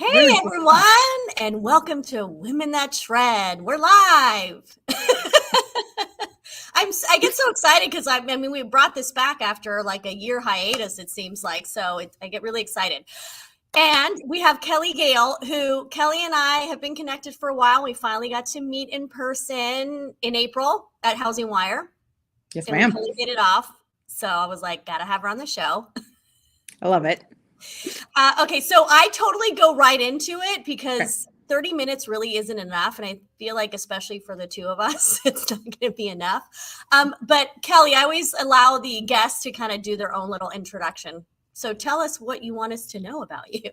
Hey everyone, and welcome to Women That Shred. We're live. I get so excited because I mean we brought this back after like a year hiatus, it seems like. So I get really excited. And we have Kelly Yale, who Kelly and I have been connected for a while. We finally got to meet in person in April at Housing Wire. Yes, and ma'am. We really hit it off. So I was like, gotta have her on the show. I love it. Okay, so I totally go right into it because 30 minutes really isn't enough. And I feel like, especially for the two of us, it's not going to be enough. But Kelly, I always allow the guests to kind of do their own little introduction. So tell us what you want us to know about you.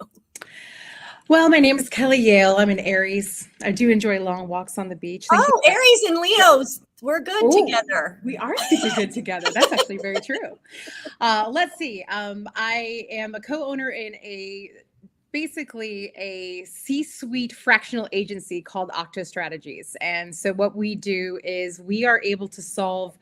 Well, my name is Kelly Yale. I'm an Aries. I do enjoy long walks on the beach. Aries and Leos, we're good together. We are super good together. That's actually very true. Let's see. I am a co-owner in basically a C-suite fractional agency called Octo Strategies. And so what we do is we are able to solve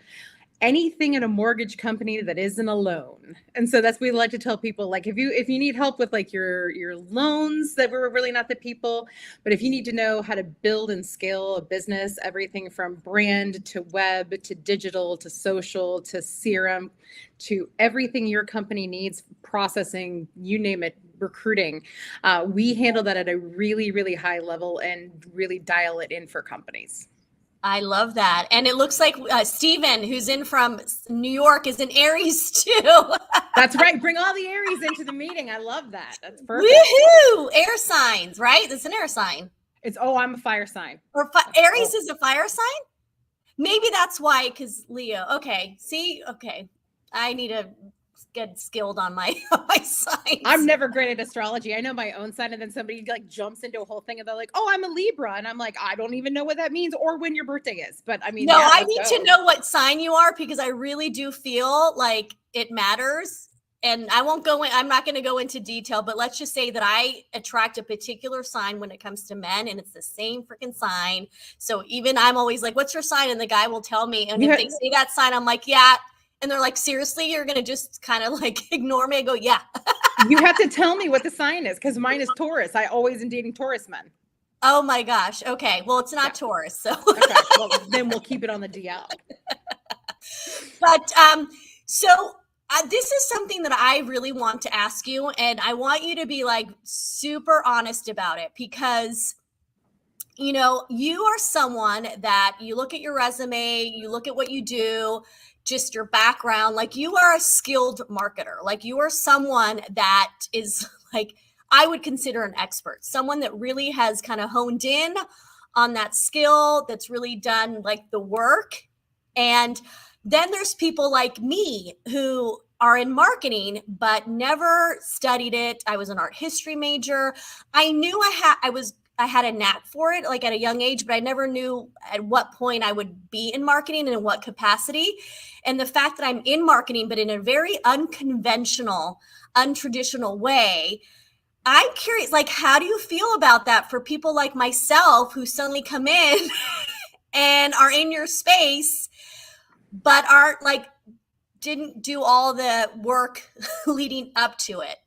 anything in a mortgage company that isn't a loan. And so that's what we like to tell people, like if you need help with like your loans, that we're really not the people. But if you need to know how to build and scale a business, everything from brand to web to digital to social to CRM to everything your company needs, processing, you name it, recruiting, we handle that at a really, really high level and really dial it in for companies. I love that. And it looks like Steven, who's in from New York, is an Aries too. That's right. Bring all the Aries into the meeting. I love that. That's perfect. Woohoo! Air signs, right? It's an air sign. I'm a fire sign. Or Aries is a fire sign? Maybe that's why, because Leo. Okay. See? Okay. I need to get skilled on my signs. I'm never great at astrology. I know my own sign, and then somebody like jumps into a whole thing and they're like, "Oh, I'm a Libra," and I'm like, I don't even know what that means or when your birthday is. But I mean, no, I need to know what sign you are because I really do feel like it matters. And I won't go in. I'm not going to go into detail, but let's just say that I attract a particular sign when it comes to men, and it's the same freaking sign. So even I'm always like, "What's your sign?" And the guy will tell me, and if they say that sign, I'm like, "Yeah." And they're like, "Seriously, you're going to just kind of like ignore me?" I go, "Yeah." You have to tell me what the sign is because mine is Taurus. I always am dating Taurus men. Oh my gosh. Okay. Well, it's not Taurus. So okay. Well, then we'll keep it on the DL. But this is something that I really want to ask you. And I want you to be like super honest about it because you are someone that you look at your resume, you look at what you do, just your background, like you are a skilled marketer. Like you are someone that is like, I would consider an expert, someone that really has kind of honed in on that skill, that's really done like the work. And then there's people like me who are in marketing, but never studied it. I was an art history major. I knew I had a knack for it, like at a young age, but I never knew at what point I would be in marketing and in what capacity. And the fact that I'm in marketing, but in a very unconventional, untraditional way, I'm curious, like, how do you feel about that for people like myself who suddenly come in and are in your space, but aren't like, didn't do all the work leading up to it?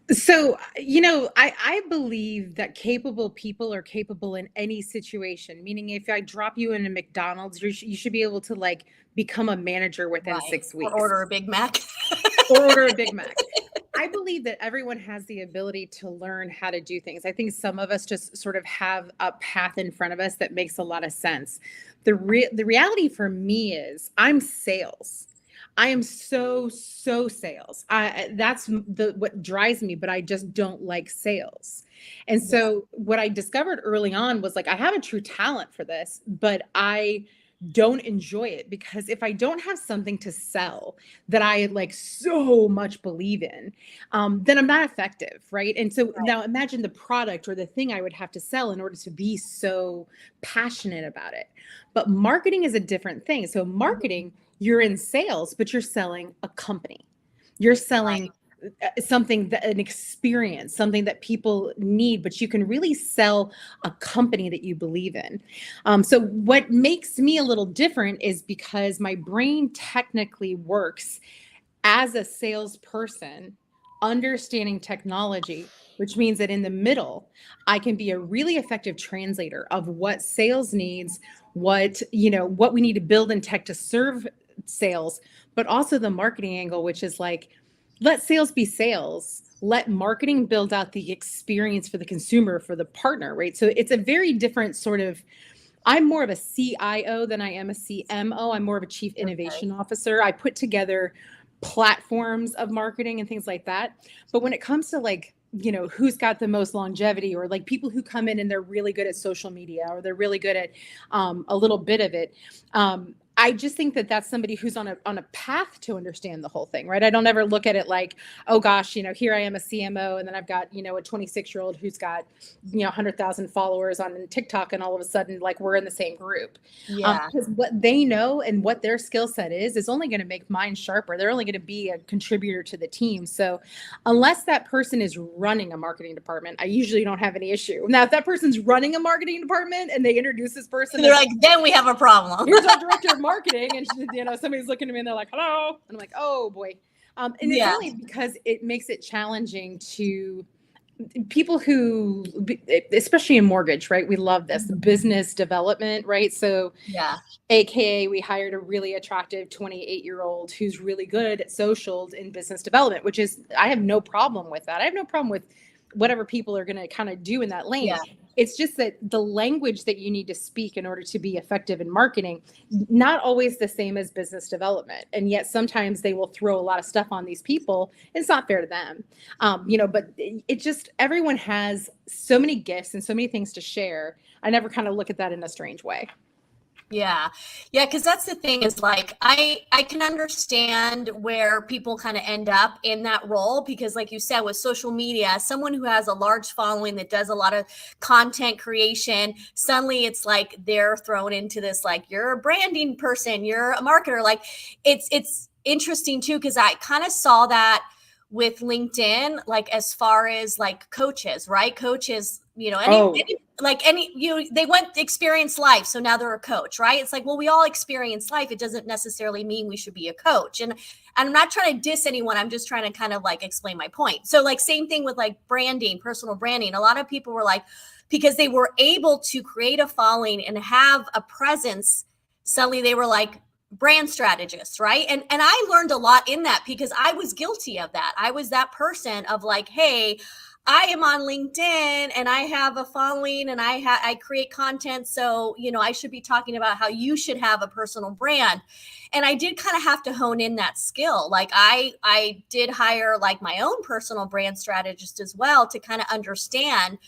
So, I believe that capable people are capable in any situation, meaning if I drop you in a McDonald's, you should be able to like become a manager within 6 weeks. Or order a Big Mac. I believe that everyone has the ability to learn how to do things. I think some of us just sort of have a path in front of us that makes a lot of sense. The reality for me is I'm sales. I am so sales. That's what drives me, but I just don't like sales. And so what I discovered early on was like, I have a true talent for this, but I don't enjoy it because if I don't have something to sell that I like so much believe in, then I'm not effective, right? And so now imagine the product or the thing I would have to sell in order to be so passionate about it. But marketing is a different thing. So marketing, you're in sales, but you're selling a company. You're selling something, an experience, something that people need, but you can really sell a company that you believe in. So what makes me a little different is because my brain technically works as a salesperson understanding technology, which means that in the middle, I can be a really effective translator of what sales needs, what we need to build in tech to serve sales, but also the marketing angle, which is like, let sales be sales. Let marketing build out the experience for the consumer, for the partner, right? So it's a very different sort of, I'm more of a CIO than I am a CMO. I'm more of a chief innovation officer. I put together platforms of marketing and things like that. But when it comes to like, who's got the most longevity, or like people who come in and they're really good at social media, or they're really good at a little bit of it. I just think that that's somebody who's on a path to understand the whole thing, right? I don't ever look at it like, oh gosh, here I am a CMO, and then I've got, a 26-year-old who's got, 100,000 followers on TikTok, and all of a sudden, like, we're in the same group. Yeah. Because what they know and what their skill set is only going to make mine sharper. They're only going to be a contributor to the team. So unless that person is running a marketing department, I usually don't have any issue. Now, if that person's running a marketing department and they introduce this person, they're like, then we have a problem. Here's our director of marketing, and somebody's looking at me and they're like, hello, and I'm like, oh boy. And it's only because it makes it challenging to people who, especially in mortgage, right? We love this business development, right? So AKA we hired a really attractive 28-year-old who's really good at socials in business development, which is, I have no problem with that. I have no problem with whatever people are going to kind of do in that lane. It's just that the language that you need to speak in order to be effective in marketing, not always the same as business development. And yet sometimes they will throw a lot of stuff on these people. It's not fair to them. But it just, everyone has so many gifts and so many things to share. I never kind of look at that in a strange way. Yeah. Because that's the thing, is like, I can understand where people kind of end up in that role, because like you said, with social media, someone who has a large following that does a lot of content creation, suddenly it's like they're thrown into this, like, you're a branding person, you're a marketer. Like, it's interesting too, because I kind of saw that with LinkedIn, like, as far as like coaches, right? Coaches, they went experience life. So now they're a coach, right? It's like, well, we all experience life. It doesn't necessarily mean we should be a coach. And I'm not trying to diss anyone. I'm just trying to kind of like explain my point. So like, same thing with like branding, personal branding. A lot of people were like, because they were able to create a following and have a presence, suddenly they were like brand strategists, right? And I learned a lot in that, because I was guilty of that. I was that person of like, hey, I am on LinkedIn and I have a following and I create content. So, I should be talking about how you should have a personal brand. And I did kind of have to hone in that skill. Like I did hire like my own personal brand strategist as well, to kind of understand,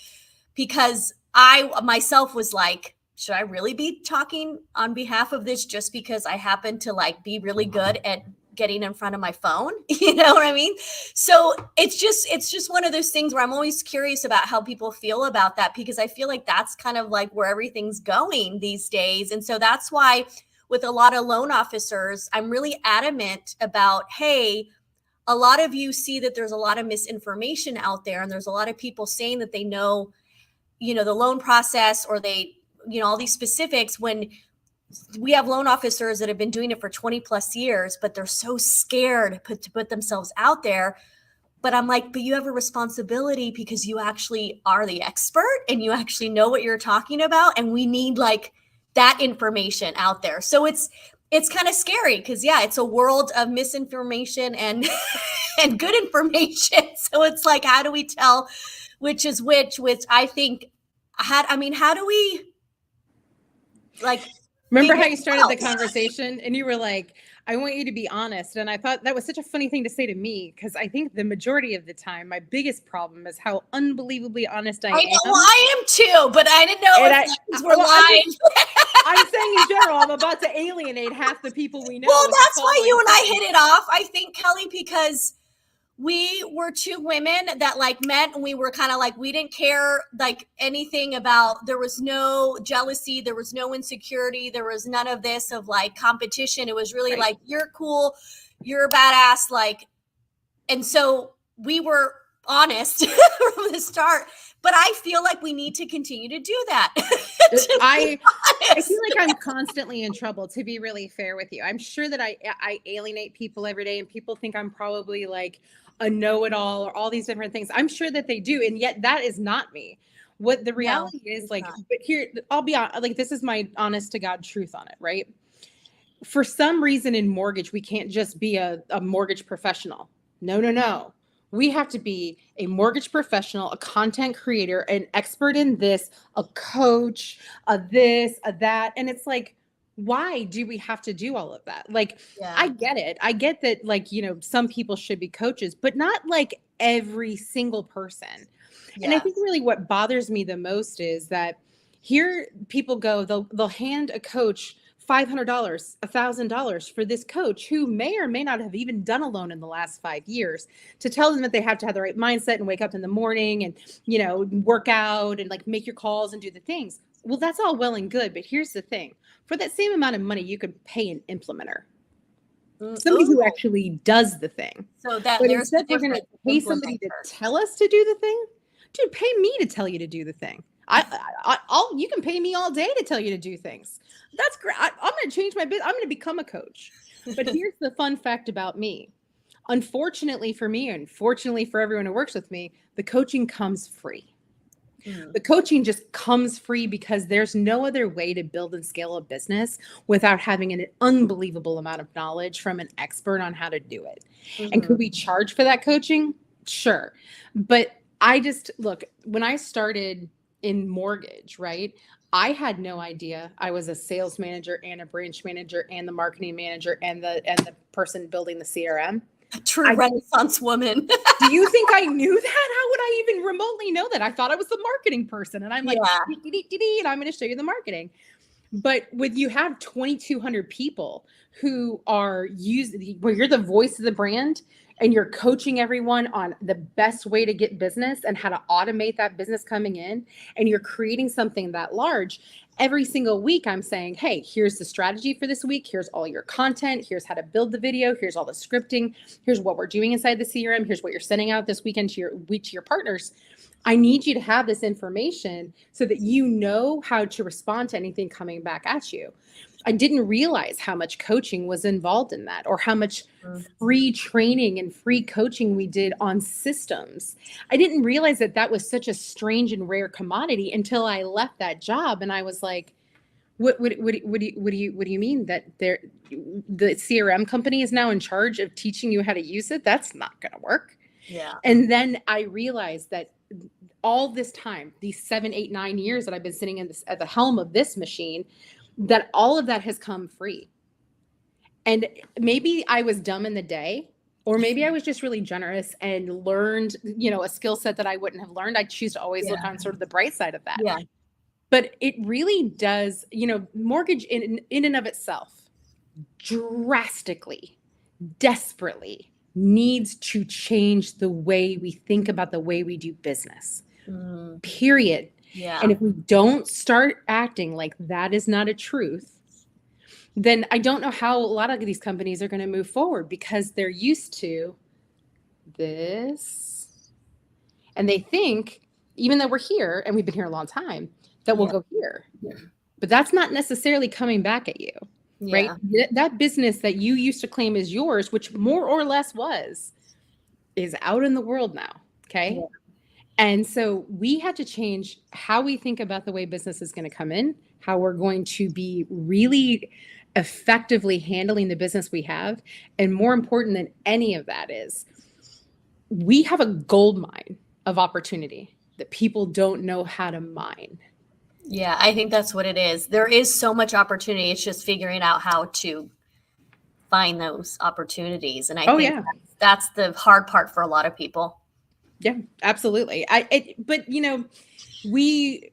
because I myself was like, should I really be talking on behalf of this just because I happen to like be really good at getting in front of my phone? You know what I mean? So it's just one of those things where I'm always curious about how people feel about that, because I feel like that's kind of like where everything's going these days. And so that's why with a lot of loan officers, I'm really adamant about, hey, a lot of you see that there's a lot of misinformation out there, and there's a lot of people saying that they know, the loan process, or they, all these specifics, when we have loan officers that have been doing it for 20 plus years, but they're so scared to put themselves out there. But I'm like, but you have a responsibility, because you actually are the expert and you actually know what you're talking about. And we need like that information out there. So it's kind of scary, because it's a world of misinformation and and good information. So it's like, how do we tell which is which I think how do we like, remember how you started the conversation and you were like, I want you to be honest. And I thought that was such a funny thing to say to me, because I think the majority of the time, my biggest problem is how unbelievably honest I am. Well, I am too, but I didn't know if we're lying. I'm saying in general, I'm about to alienate half the people we know. Well, that's why you and I hit it off, I think, Kelly, because we were two women that like met, and we were kind of like, we didn't care like anything about, there was no jealousy, there was no insecurity, there was none of this of like competition. It was really like, you're cool, you're a badass, like, and so we were honest from the start. But I feel like we need to continue to do that. I feel like I'm constantly in trouble, to be really fair with you. I'm sure that I alienate people every day, and people think I'm probably like a know-it-all or all these different things. I'm sure that they do. And yet that is not me. What the reality is like, but here, I'll be honest, like, this is my honest to God truth on it, right? For some reason in mortgage, we can't just be a mortgage professional. No. We have to be a mortgage professional, a content creator, an expert in this, a coach, a this, a that. And it's like, why do we have to do all of that? Like, I get it. I get that, like, you know, some people should be coaches, but not like every single person. And I think really what bothers me the most is that here people go, they'll hand a coach $500, $1,000 for this coach who may or may not have even done a loan in the last 5 years, to tell them that they have to have the right mindset and wake up in the morning and, you know, work out and like make your calls and do the things. Well, that's all well and good. But here's the thing. For that same amount of money, you could pay an implementer. Somebody who actually does the thing. So that but there's instead we're going to pay somebody to tell us to do the thing. Dude, pay me to tell you to do the thing. You can pay me all day to tell you to do things. That's great. I'm going to change my business. I'm going to become a coach. But here's the fun fact about me. Unfortunately for me, and fortunately for everyone who works with me, the coaching comes free. The coaching just comes free because there's no other way to build and scale a business without having an unbelievable amount of knowledge from an expert on how to do it. And could we charge for that coaching? Sure. But I just, look, when I started in mortgage, right, I had no idea I was a sales manager and a branch manager and the marketing manager and the person building the CRM. A true Renaissance woman. Do you think I knew that? How would I even remotely know that? I thought I was the marketing person, and I'm like, and I'm going to show you the marketing. But when you have 2,200 people who are where you're the voice of the brand, and you're coaching everyone on the best way to get business and how to automate that business coming in, and you're creating something that large, every single week I'm saying, hey, here's the strategy for this week. Here's all your content. Here's how to build the video. Here's all the scripting. Here's what we're doing inside the CRM. Here's what you're sending out this weekend to your partners. I need you to have this information so that you know how to respond to anything coming back at you. I didn't realize how much coaching was involved in that, or how much free training and free coaching we did on systems. I didn't realize that was such a strange and rare commodity until I left that job, and I was like, "What do you mean that the CRM company is now in charge of teaching you how to use it? That's not going to work." Yeah. And then I realized that all this time, these 7, 8, 9 years that I've been sitting at the helm of this machine, that all of that has come free. And maybe I was dumb in the day, or maybe I was just really generous and learned, you know, a skill set that I wouldn't have learned. I choose to always look on sort of the bright side of that. Yeah. But it really does, you know, mortgage in and of itself drastically, desperately needs to change the way we think about the way we do business. Period. Yeah. And if we don't start acting like that is not a truth, then I don't know how a lot of these companies are going to move forward, because they're used to this. And they think, even though we're here and we've been here a long time, that we'll go here. But that's not necessarily coming back at you, right? That business that you used to claim as yours, which more or less was, is out in the world now. Okay. Yeah. And so we had to change how we think about the way business is going to come in, how we're going to be really effectively handling the business we have. And more important than any of that is, we have a gold mine of opportunity that people don't know how to mine. Yeah, I think that's what it is. There is so much opportunity. It's just figuring out how to find those opportunities. And I think that's the hard part for a lot of people. Yeah, absolutely. But you know, we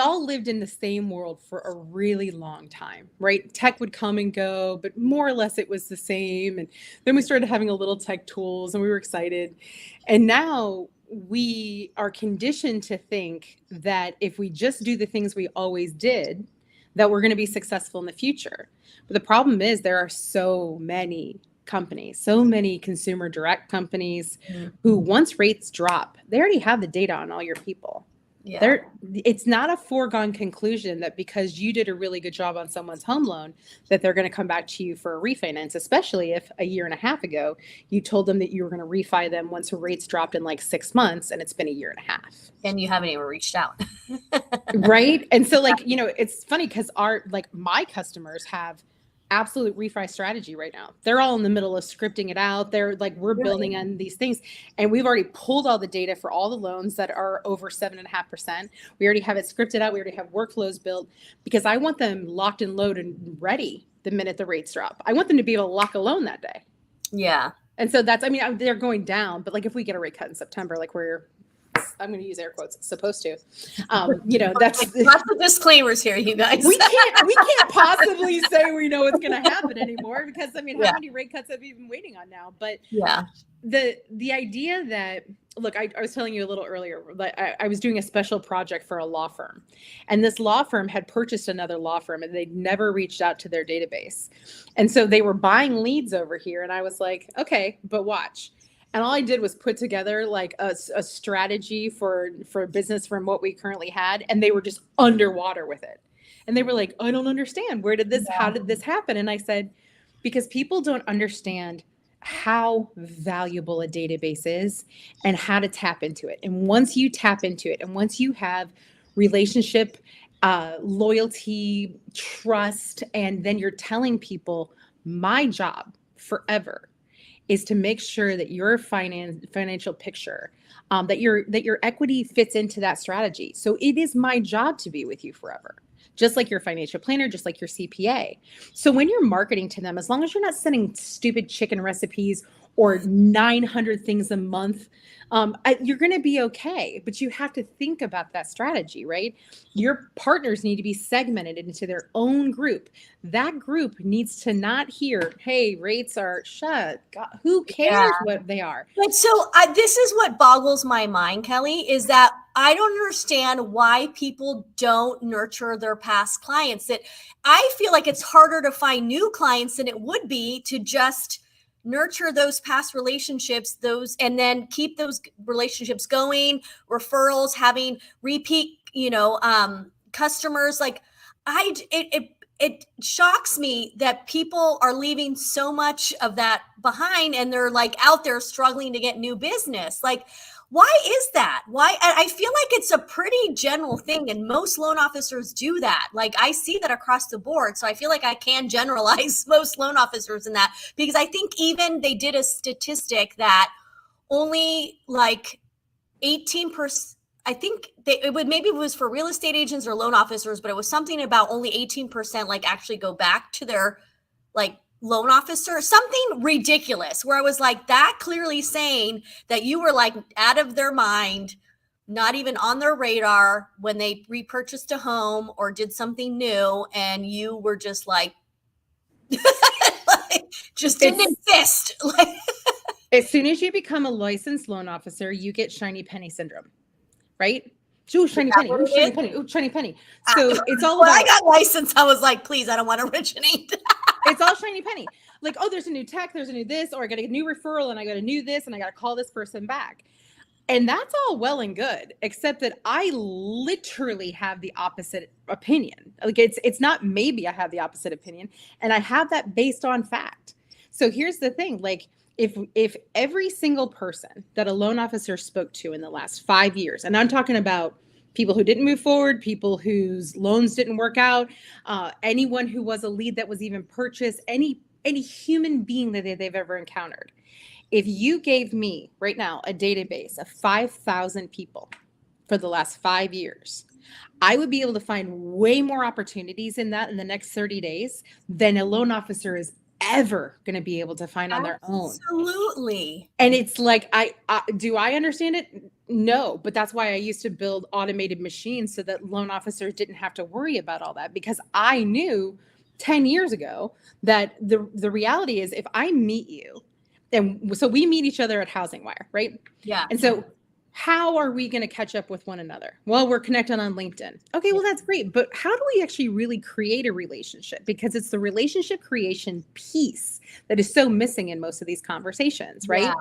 all lived in the same world for a really long time, right? Tech would come and go, but more or less it was the same. And then we started having a little tech tools, and we were excited. And now we are conditioned to think that if we just do the things we always did, that we're going to be successful in the future. But the problem is, there are so many companies, so many consumer direct companies who, once rates drop, they already have the data on all your people. Yeah. It's not a foregone conclusion that because you did a really good job on someone's home loan, that they're going to come back to you for a refinance, especially if a year and a half ago, you told them that you were going to refi them once rates dropped in like 6 months and it's been a year and a half. And you haven't even reached out. Right. And so like, it's funny because my customers have absolute refi strategy right now. They're all in the middle of scripting it out. They're like, we're building on these things. And we've already pulled all the data for all the loans that are over 7.5%. We already have it scripted out. We already have workflows built because I want them locked and loaded and ready the minute the rates drop. I want them to be able to lock a loan that day. Yeah. And so they're going down, but like if we get a rate cut in September, like I'm going to use air quotes, supposed to, that's lots of disclaimers here, you guys. we can't possibly say we know what's going to happen anymore because how many rate cuts have we been waiting on now? But yeah, the idea that, look, I was telling you a little earlier, but I was doing a special project for a law firm, and this law firm had purchased another law firm and they'd never reached out to their database. And so they were buying leads over here. And I was like, okay, but watch. And all I did was put together like a strategy for business from what we currently had. And they were just underwater with it. And they were like, I don't understand. How did this happen? And I said, because people don't understand how valuable a database is and how to tap into it. And once you tap into it, and once you have relationship, loyalty, trust, and then you're telling people, my job forever is to make sure that your financial picture, that your equity fits into that strategy. So it is my job to be with you forever, just like your financial planner, just like your CPA. So when you're marketing to them, as long as you're not sending stupid chicken recipes or 900 things a month, you're going to be okay. But you have to think about that strategy, right? Your partners need to be segmented into their own group. That group needs to not hear, hey, rates are shut. God, who cares what they are? But so this is what boggles my mind, Kelly, is that I don't understand why people don't nurture their past clients. That I feel like it's harder to find new clients than it would be to just nurture those past relationships, and then keep those relationships going, referrals, having repeat, customers. Like it shocks me that people are leaving so much of that behind and they're like out there struggling to get new business. Like, why is that? Why? I feel like it's a pretty general thing, and most loan officers do that. Like, I see that across the board. So I feel like I can generalize most loan officers in that, because I think even they did a statistic that only like 18%, I think maybe it was for real estate agents or loan officers, but it was something about only 18% like actually go back to their like loan officer, something ridiculous, where I was like, that clearly saying that you were like out of their mind, not even on their radar when they repurchased a home or did something new, and you were just like, just didn't exist. As soon as you become a licensed loan officer, you get shiny penny syndrome, right? Ooh, shiny penny. Ooh, shiny penny. Ooh, shiny penny. So it's all about. When I got licensed, I was like, please, I don't want to originate. It's all shiny penny. Like, oh, there's a new tech, there's a new this, or I got a new referral and I got a new this and I got to call this person back. And that's all well and good, except that I literally have the opposite opinion. Like, it's not maybe I have the opposite opinion, and I have that based on fact. So here's the thing, like, if every single person that a loan officer spoke to in the last 5 years, and I'm talking about people who didn't move forward, people whose loans didn't work out, anyone who was a lead that was even purchased, any human being that they've ever encountered. If you gave me right now a database of 5,000 people for the last 5 years, I would be able to find way more opportunities in that in the next 30 days than a loan officer is ever going to be able to find on their own. Absolutely. And it's like, do I understand it? No, but that's why I used to build automated machines so that loan officers didn't have to worry about all that, because I knew 10 years ago that the reality is, if I meet you, and so we meet each other at Housing Wire, right? Yeah. And so how are we going to catch up with one another? Well, we're connected on LinkedIn. Okay, well, that's great. But how do we actually really create a relationship? Because it's the relationship creation piece that is so missing in most of these conversations, right? Yeah.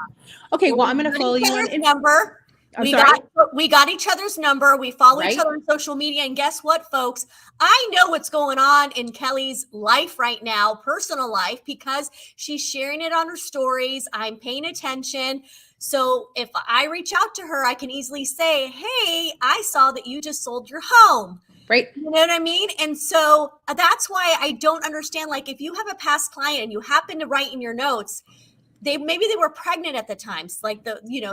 Okay, well, I'm going to follow you on number. I'm sorry. We got each other's number. We follow each Right? other on social media. And guess what, folks? I know what's going on in Kelly's life right now, personal life, because she's sharing it on her stories. I'm paying attention. So if I reach out to her, I can easily say, hey, I saw that you just sold your home. Right. You know what I mean? And so that's why I don't understand. Like, if you have a past client and you happen to write in your notes, maybe they were pregnant at the time. Like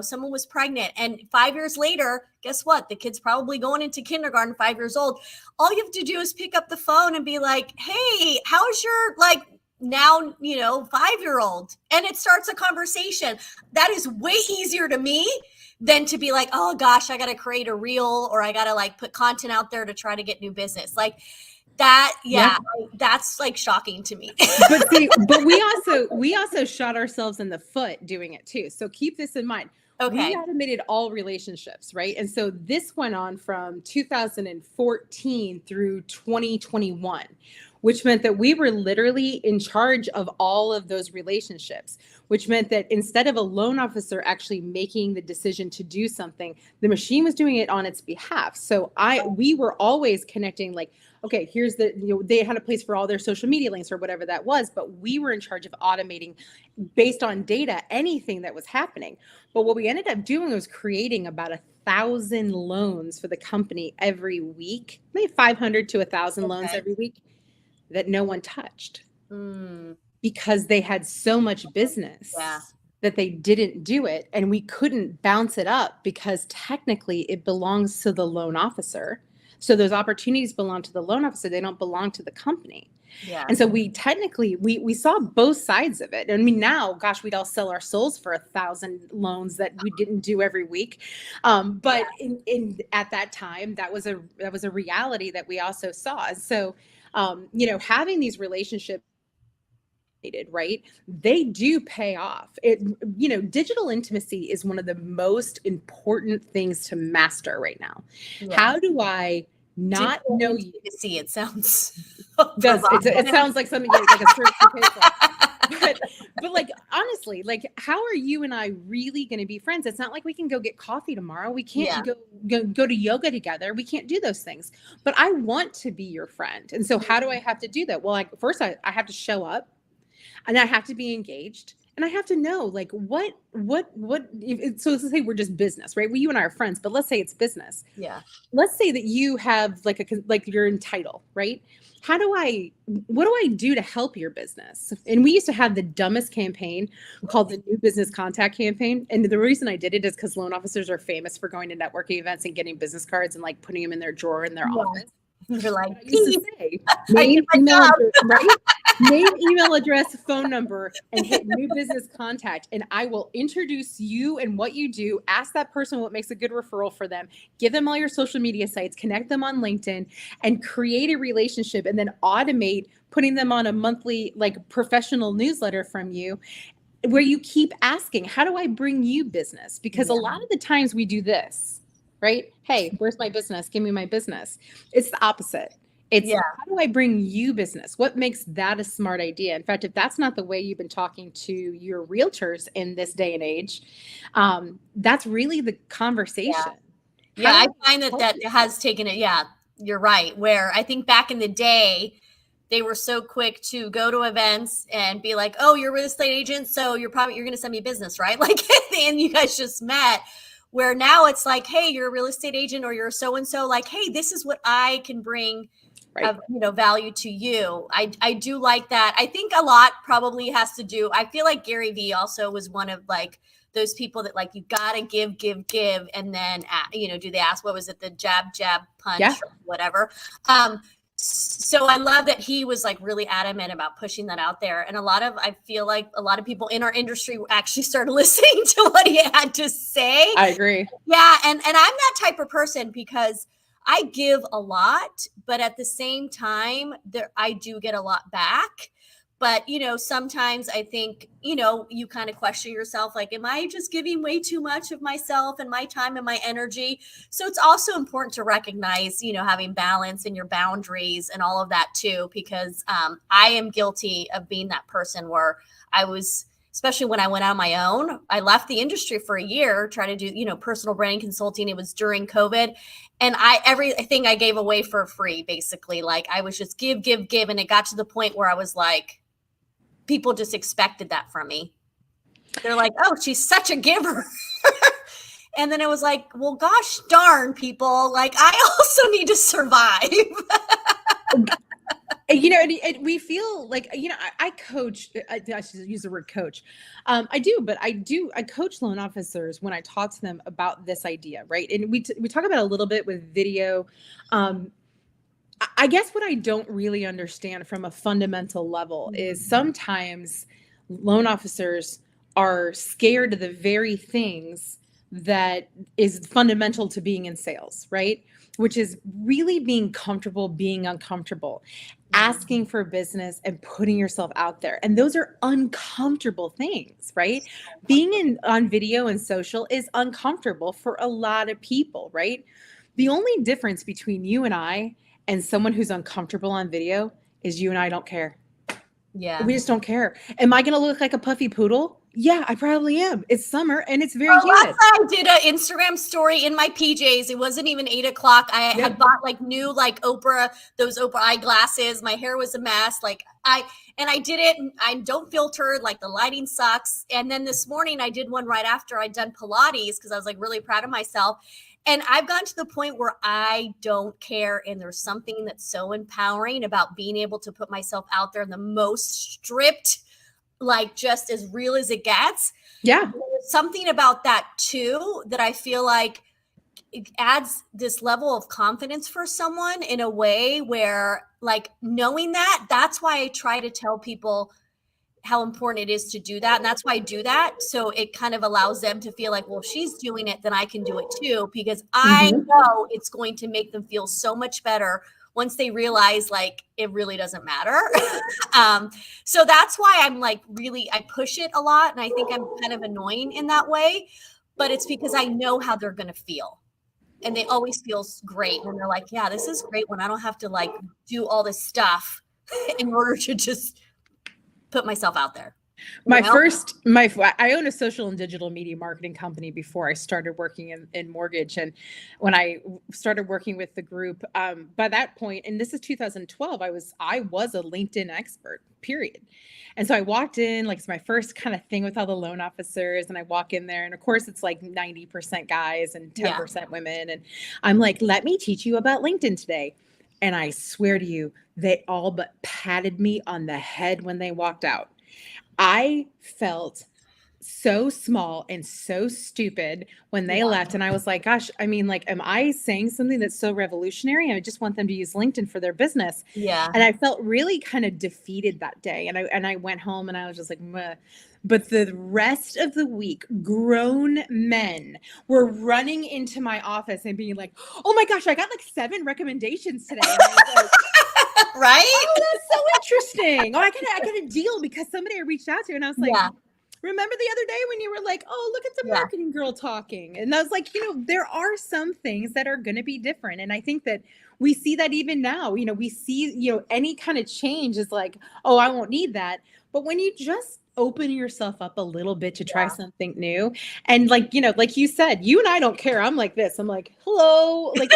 someone was pregnant, and 5 years later, guess what? The kid's probably going into kindergarten, 5 years old. All you have to do is pick up the phone and be like, hey, how's your now 5-year-old? And it starts a conversation. That is way easier to me than to be like, oh gosh, I got to create a reel, or I got to put content out there to try to get new business. Like that. Yeah. That's shocking to me. But we also shot ourselves in the foot doing it too. So keep this in mind. Okay. We automated all relationships, right? And so this went on from 2014 through 2021, which meant that we were literally in charge of all of those relationships, which meant that instead of a loan officer actually making the decision to do something, the machine was doing it on its behalf. So we were always connecting, like, okay, here's they had a place for all their social media links or whatever that was, but we were in charge of automating based on data, anything that was happening. But what we ended up doing was creating about 1,000 loans for the company every week, maybe 500 to 1,000 loans every week that no one touched because they had so much business that they didn't do it. And we couldn't bounce it up because technically it belongs to the loan officer. So those opportunities belong to the loan officer. They don't belong to the company. Yeah. And so we technically, we saw both sides of it. I mean, now, gosh, we'd all sell our souls for 1,000 loans that we didn't do every week. But at that time, that was a reality that we also saw. And so, having these relationships, right, they do pay off. Digital intimacy is one of the most important things to master right now. How do I not know you? It sounds it sounds like something like a certification. But like, honestly, like, how are you and I really going to be friends? It's not like we can go get coffee tomorrow. We can't go to yoga together. We can't do those things. But I want to be your friend. And so how do I have to do that? Well, first I have to show up, and I have to be engaged, and I have to know, like, what so let's say we're just business, right? Well, you and I are friends, but let's say it's business. Yeah. Let's say that you have like you're in title, right? What do I do to help your business? And we used to have the dumbest campaign called the New Business Contact Campaign. And the reason I did it is because loan officers are famous for going to networking events and getting business cards and like putting them in their drawer in their office. You're like, I used to say, name, email address, right? Name, email address, phone number, and hit new business contact. And I will introduce you and what you do. Ask that person what makes a good referral for them. Give them all your social media sites, connect them on LinkedIn, and create a relationship, and then automate putting them on a monthly, like, professional newsletter from you, where you keep asking, how do I bring you business? Because a lot of the times we do this, right? Hey, where's my business? Give me my business. It's the opposite. It's how do I bring you business? What makes that a smart idea? In fact, if that's not the way you've been talking to your realtors in this day and age, that's really the conversation. Yeah, I find that has taken it. Yeah, you're right. Where I think back in the day, they were so quick to go to events and be like, oh, you're a real estate agent, so you're going to send me business, right? Like, and you guys just met. Where now it's like, hey, you're a real estate agent, or you're so-and-so, like, hey, this is what I can bring of value to you. I do like that. I think a lot probably has to do, I feel like Gary Vee also was one of like those people that like, you gotta give, and then do they ask, what was it, the jab punch or whatever. So I love that he was like really adamant about pushing that out there. And I feel like a lot of people in our industry actually started listening to what he had to say. I agree. Yeah. And I'm that type of person because I give a lot, but at the same time, I do get a lot back. But, sometimes I think, you kind of question yourself, like, am I just giving way too much of myself and my time and my energy? So it's also important to recognize, having balance in your boundaries and all of that too, because I am guilty of being that person where I was especially when I went on my own. I left the industry for a year, try to do, personal branding consulting. It was during COVID. And everything I gave away for free, basically. Like I was just give. And it got to the point where I was like, people just expected that from me. They're like, oh, she's such a giver. And then it was like, well, gosh darn, people, like I also need to survive. And we feel like, I coach, I should use the word coach. I coach loan officers when I talk to them about this idea, right? And we talk about it a little bit with video. I guess what I don't really understand from a fundamental level is sometimes loan officers are scared of the very things that is fundamental to being in sales, right? Which is really being comfortable, being uncomfortable, asking for business and putting yourself out there. And those are uncomfortable things, right? Being on video and social is uncomfortable for a lot of people, right? The only difference between you and I and someone who's uncomfortable on video is you and I don't care. Yeah. We just don't care. Am I going to look like a puffy poodle? Yeah, I probably am. It's summer and it's very humid. Last I did an Instagram story in my PJs. It wasn't even 8 o'clock. I had bought like new, like those Oprah eyeglasses. My hair was a mess. I did it and I don't filter, like the lighting sucks. And then this morning I did one right after I'd done Pilates because I was like really proud of myself. And I've gotten to the point where I don't care. And there's something that's so empowering about being able to put myself out there in the most stripped, like just as real as it gets. Yeah. There's something about that too, that I feel like it adds this level of confidence for someone in a way where like knowing that's why I try to tell people how important it is to do that. And that's why I do that. So it kind of allows them to feel like, well, if she's doing it, then I can do it too, because I know it's going to make them feel so much better once they realize like it really doesn't matter. So that's why I'm like I push it a lot. And I think I'm kind of annoying in that way, but it's because I know how they're going to feel. And they always feel great when they're like, yeah, this is great when I don't have to like do all this stuff in order to just put myself out there. I own a social and digital media marketing company before I started working in mortgage. And when I started working with the group, by that point, and this is 2012, I was a LinkedIn expert, period. And so I walked in, like it's my first kind of thing with all the loan officers. And I walk in there and of course it's like 90% guys and 10% women. And I'm like, let me teach you about LinkedIn today. And I swear to you, they all but patted me on the head when they walked out. I felt so small and so stupid when they left. And I was like, gosh, I mean, like, am I saying something that's so revolutionary? I just want them to use LinkedIn for their business. Yeah. And I felt really kind of defeated that day. And I went home and I was just like, meh. But the rest of the week, grown men were running into my office and being like, oh my gosh, I got like 7 recommendations today. And I was like, right? Oh, that's so interesting. Oh, I got a deal because somebody I reached out to. And I was like, remember the other day when you were like, oh, look at the marketing girl talking. And I was like, there are some things that are going to be different. And I think that we see that even now, we see, any kind of change is like, oh, I won't need that. But when you just open yourself up a little bit to try something new. And like you said, you and I don't care. I'm like this. I'm like, hello, like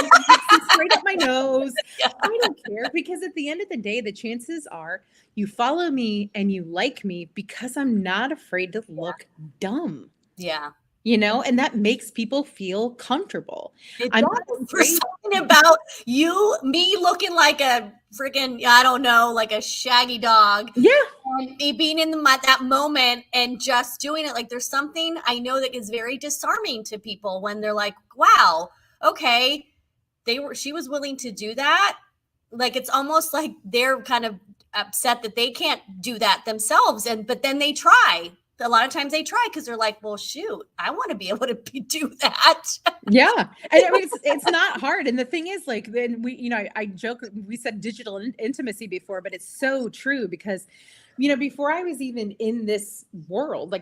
straight up my nose. I don't care, because at the end of the day, the chances are you follow me and you like me because I'm not afraid to look dumb. Yeah. And that makes people feel comfortable. I'm not afraid. Something about me looking like a freaking, I don't know, like a shaggy dog. Yeah. And me being in that moment and just doing it. Like there's something I know that is very disarming to people when they're like, wow, okay, she was willing to do that. Like, it's almost like they're kind of upset that they can't do that themselves. But then they try. A lot of times they try because they're like, well, shoot, I want to be able to do that. Yeah. And I mean, it's not hard. And the thing is, like, then I joke, we said digital intimacy before, but it's so true because, before I was even in this world,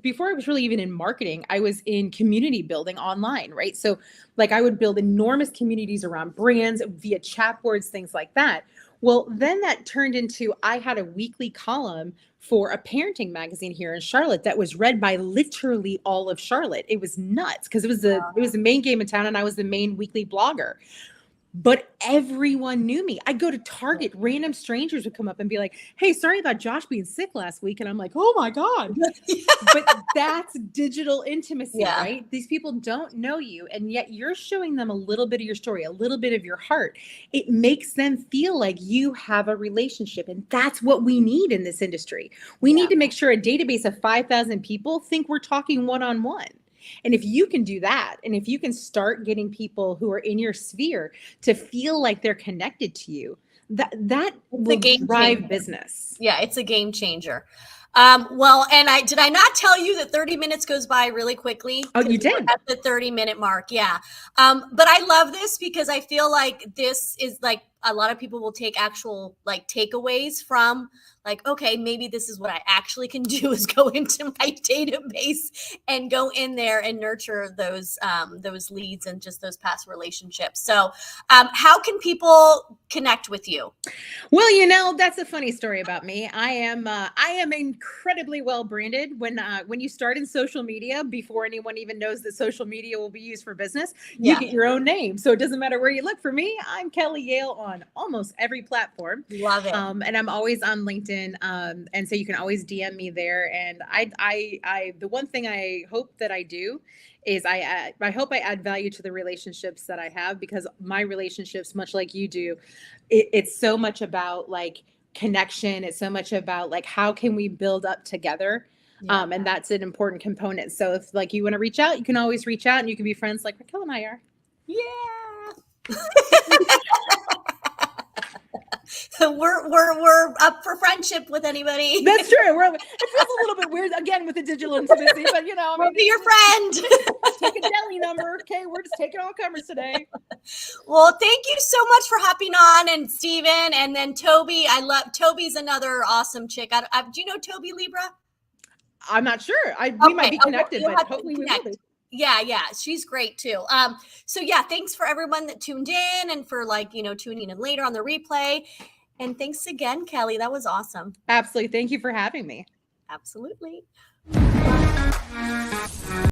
before I was really even in marketing, I was in community building online, right? So like I would build enormous communities around brands via chat boards, things like that. Well, then that turned into, I had a weekly column for a parenting magazine here in Charlotte that was read by literally all of Charlotte. It was nuts because it was the main game in town and I was the main weekly blogger. But everyone knew me. I'd go to Target, random strangers would come up and be like, "Hey, sorry about Josh being sick last week." And I'm like, "Oh my God." But that's digital intimacy, right? These people don't know you, and yet you're showing them a little bit of your story, a little bit of your heart. It makes them feel like you have a relationship. And that's what we need in this industry. We need to make sure a database of 5,000 people think we're talking one-on-one. And if you can do that, and if you can start getting people who are in your sphere to feel like they're connected to you, that will drive business. Yeah, it's a game changer. Well, and did I not tell you that 30 minutes goes by really quickly? Oh, you did. We're at the 30-minute mark. Yeah. But I love this because I feel like this is like a lot of people will take actual like takeaways from like, okay, maybe this is what I actually can do is go into my database and go in there and nurture those leads and just those past relationships. So how can people connect with you? Well, that's a funny story about me. I am incredibly well branded. When you start in social media, before anyone even knows that social media will be used for business, you get your own name. So it doesn't matter where you look. For me, I'm Kelly Yale on almost every platform. Love it. And I'm always on LinkedIn. And so you can always DM me there. And I the one thing I hope that I do is I hope I add value to the relationships that I have, because my relationships, much like you do, it's so much about like connection. It's so much about like, how can we build up together? And that's an important component. So if like you want to reach out, you can always reach out and you can be friends like Raquel and I are. Yeah. we're up for friendship with anybody. That's true. It feels a little bit weird again with the digital intimacy, but we'll be your friend. Take a deli number. Okay, we're just taking all comers today. Well, thank you so much for hopping on, and Steven, and then Toby. Toby's another awesome chick. Do you know Toby Libra? I'm not sure. We might be connected, but hopefully we will be. Yeah, she's great too. So yeah, thanks for everyone that tuned in and for tuning in later on the replay. And thanks again, Kelly. That was awesome. Absolutely. Thank you for having me. Absolutely.